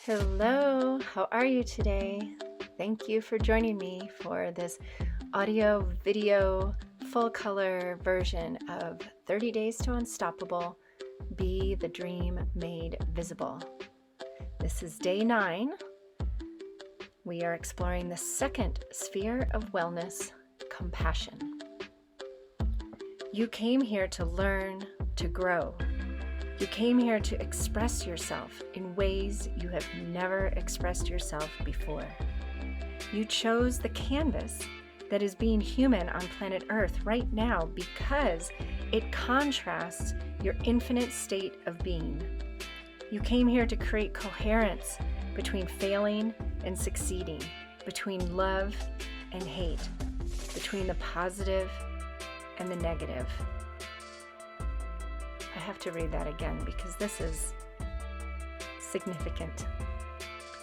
Hello, how are you today? Thank you for joining me for this audio video full color version of 30 Days to Unstoppable, Be the Dream Made Visible. This is day 9. We are exploring the second sphere of wellness, compassion. You came here to learn, to grow. You came here to express yourself in ways you have never expressed yourself before. You chose the canvas that is being human on planet Earth right now because it contrasts your infinite state of being. You came here to create coherence between failing and succeeding, between love and hate, between the positive and the negative. I have to read that again because this is significant.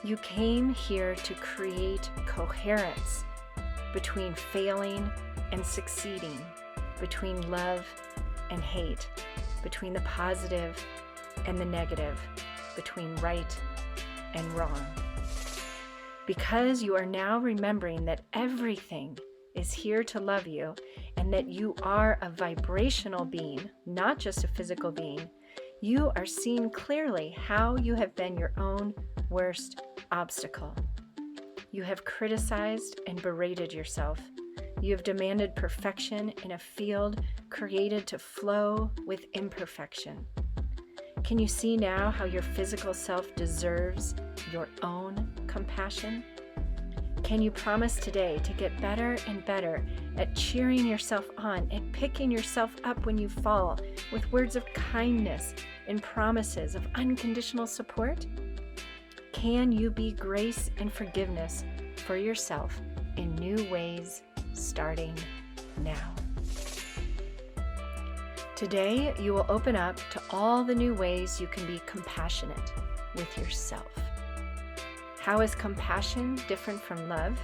You came here to create coherence between failing and succeeding, between love and hate, between the positive and the negative, between right and wrong. Because you are now remembering that everything is here to love you and that you are a vibrational being, not just a physical being, you are seeing clearly how you have been your own worst obstacle. You have criticized and berated yourself. You have demanded perfection in a field created to flow with imperfection. Can you see now how your physical self deserves your own compassion? Can you promise today to get better and better at cheering yourself on and picking yourself up when you fall with words of kindness and promises of unconditional support? Can you be grace and forgiveness for yourself in new ways starting now? Today, you will open up to all the new ways you can be compassionate with yourself. How is compassion different from love?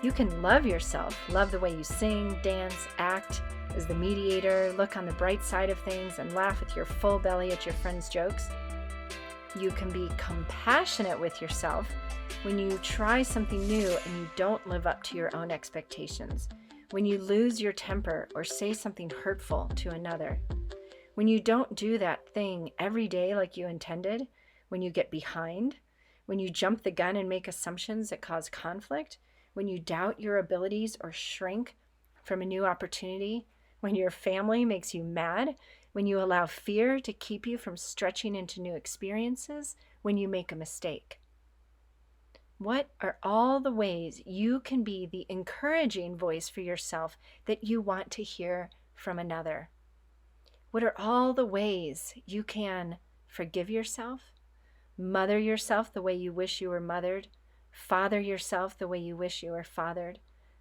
You can love yourself, love the way you sing, dance, act as the mediator, look on the bright side of things, and laugh with your full belly at your friends' jokes. You can be compassionate with yourself when you try something new and you don't live up to your own expectations, when you lose your temper or say something hurtful to another, when you don't do that thing every day like you intended, when you get behind, when you jump the gun and make assumptions that cause conflict, when you doubt your abilities or shrink from a new opportunity, when your family makes you mad, when you allow fear to keep you from stretching into new experiences, when you make a mistake. What are all the ways you can be the encouraging voice for yourself that you want to hear from another? What are all the ways you can forgive yourself? Mother yourself the way you wish you were mothered. Father yourself the way you wish you were fathered.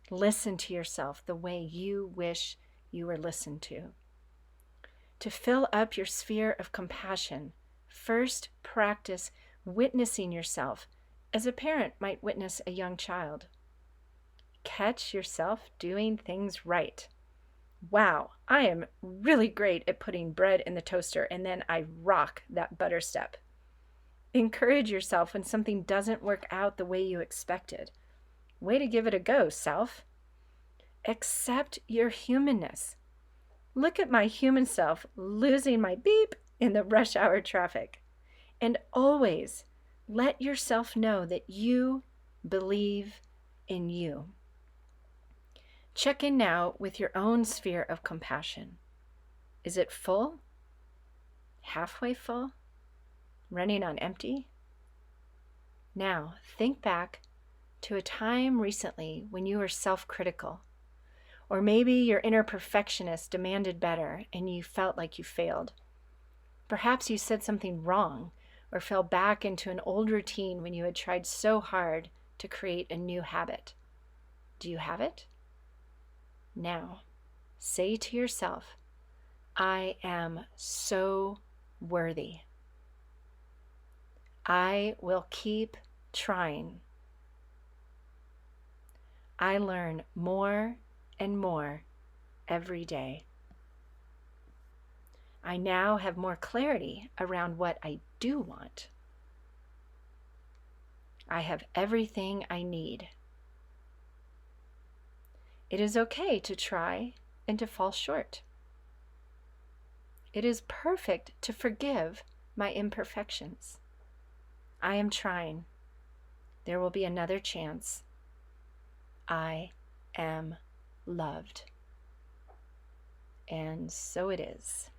Listen to yourself the way you wish you were listened to. To fill up your sphere of compassion, first practice witnessing yourself as a parent might witness a young child. Catch yourself doing things right. Wow, I am really great at putting bread in the toaster and then I rock that butter step. Encourage yourself when something doesn't work out the way you expected. Way to give it a go, self. Accept your humanness. Look at my human self losing my beep in the rush hour traffic. And always let yourself know that you believe in you. Check in now with your own sphere of compassion. Is it full? Halfway full? Running on empty? Now, think back to a time recently when you were self-critical, or maybe your inner perfectionist demanded better and you felt like you failed. Perhaps you said something wrong or fell back into an old routine when you had tried so hard to create a new habit. Do you have it? Now, say to yourself, I am so worthy. I will keep trying. I learn more and more every day. I now have more clarity around what I do want. I have everything I need. It is okay to try and to fall short. It is perfect to forgive my imperfections. I am trying. There will be another chance. I am loved. And so it is.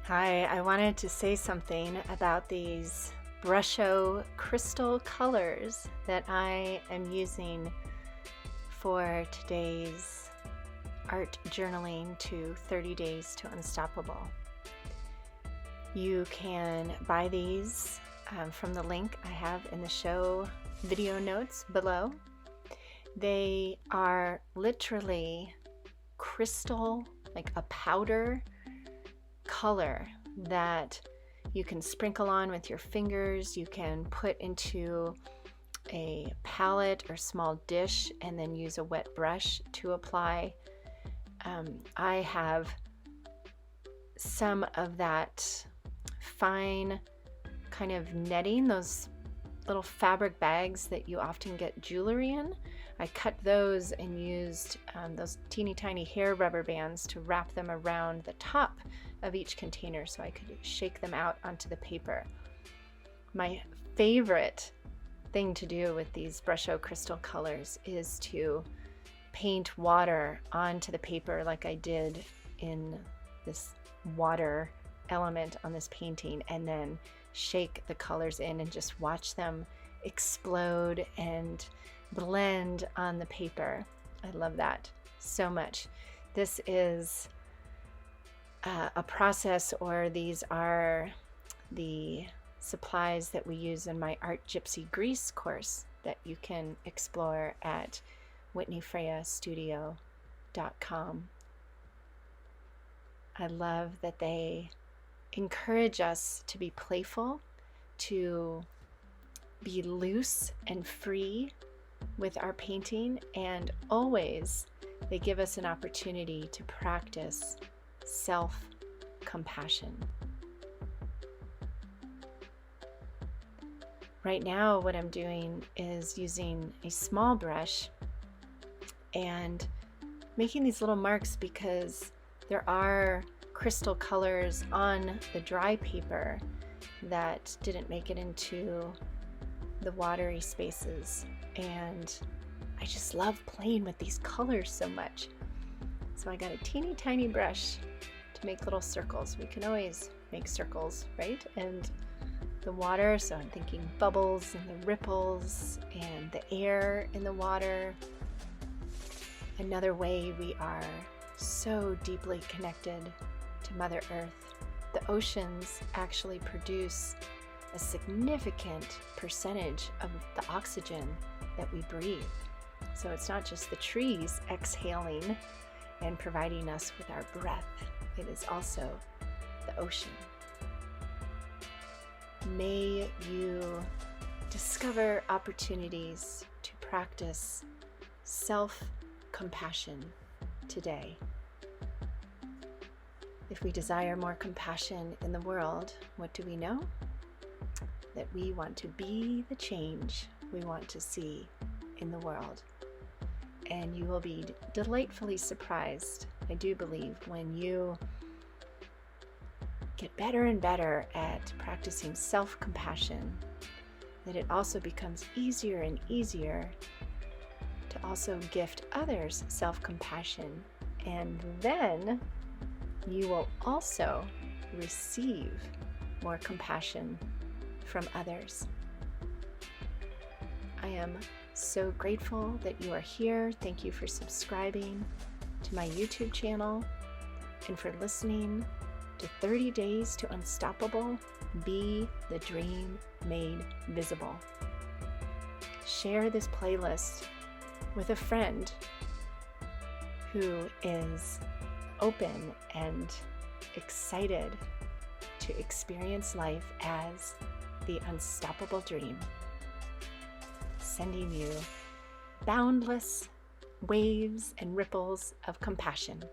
Hi, I wanted to say something about these Brusho crystal colors that I am using for today's art journaling to 30 Days to Unstoppable. You can buy these from the link I have in the show video notes below. They are literally crystal, like a powder color that you can sprinkle on with your fingers. You can put into a palette or small dish and then use a wet brush to apply. I have some of that fine kind of netting, those little fabric bags that you often get jewelry in. I cut those and used those teeny tiny hair rubber bands to wrap them around the top of each container so I could shake them out onto the paper. My favorite thing to do with these Brusho crystal colors is to paint water onto the paper like I did in this water element on this painting, and then shake the colors in and just watch them explode and blend on the paper. I love that so much. This is a process, or these are the supplies that we use in my Art Gypsy Grease course that you can explore at whitneyfreyastudio.com. I love that they encourage us to be playful, to be loose and free with our painting, and always they give us an opportunity to practice self-compassion. Right now, what I'm doing is using a small brush and making these little marks because there are crystal colors on the dry paper that didn't make it into the watery spaces, and I just love playing with these colors so much. So I got a teeny tiny brush to make little circles. We can always make circles, right? And the water, so I'm thinking bubbles and the ripples and the air in the water. Another way we are so deeply connected to Mother Earth. The oceans actually produce a significant percentage of the oxygen that we breathe. So it's not just the trees exhaling and providing us with our breath, it is also the ocean. May you discover opportunities to practice self-compassion today. If we desire more compassion in the world, what do we know? That we want to be the change we want to see in the world. And you will be delightfully surprised, I do believe, when you get better and better at practicing self-compassion, that it also becomes easier and easier to also gift others self-compassion, and then you will also receive more compassion from others. I am so grateful that you are here. Thank you for subscribing to my YouTube channel and for listening to 30 Days to Unstoppable, Be the Dream Made Visible. Share this playlist with a friend who is open and excited to experience life as the unstoppable dream. Sending you boundless waves and ripples of compassion.